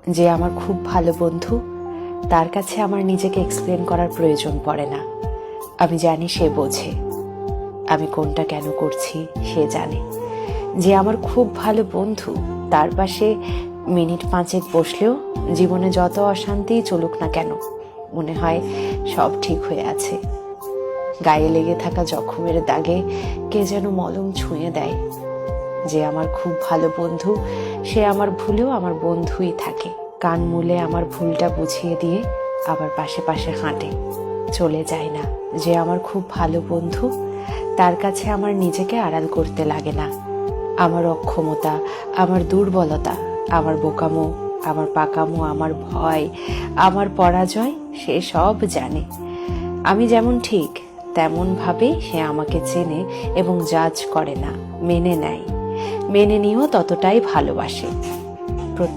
যে আমার খুব ভালো বন্ধু, তার কাছে আমার নিজেকে এক্সপ্লেন করার প্রয়োজন পড়ে না। আমি জানি সে বোঝে আমি কোনটা কেন করছি, সে জানে। যে আমার খুব ভালো বন্ধু, তার পাশে মিনিট 5 বসলেও জীবনে যত অশান্তি চলুক না কেন, মনে হয় সব ঠিক হয়ে আছে। গায়ে লেগে থাকা জখমের দাগে কে যেন মলম ছুঁয়ে দেয়। যে আমার খুব ভালো বন্ধু, সে আমার ভুলেও আমার বন্ধুই থাকে। কান মুলে আমার ভুলটা বুঝিয়ে দিয়ে আবার পাশে পাশে হাঁটে, চলে যায় না। যে আমার খুব ভালো বন্ধু, তার কাছে আমার নিজেকে আড়াল করতে লাগে না। আমার অক্ষমতা, আমার দুর্বলতা, আমার বোকামো, আমার পাকামো, আমার ভয়, আমার পরাজয় সে সব জানে। আমি যেমন ঠিক তেমন ভাবেই সে আমাকে চেনে এবং জাজ করে না, মেনে নেয়। মেনে নিয়েও ততটাই ভালোবাসে। প্রত্যেক